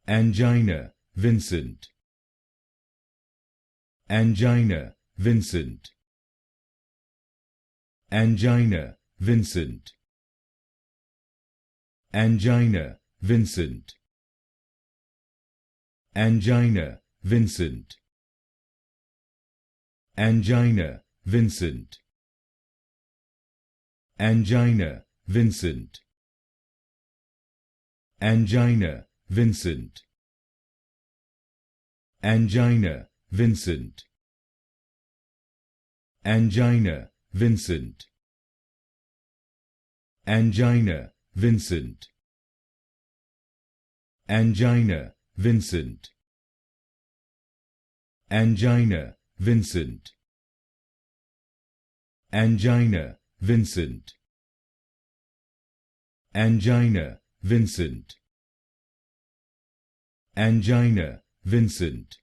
Angina Vincent. Angina Vincent. Angina Vincent. Angina Vincent. Angina Vincent. Angina Vincent. Angina Vincent. Angina Vincent. Angina Vincent. Angina Vincent. Angina Vincent. Angina Vincent. Angina Vincent. Angina Vincent. Angina Vincent. Angina Vincent.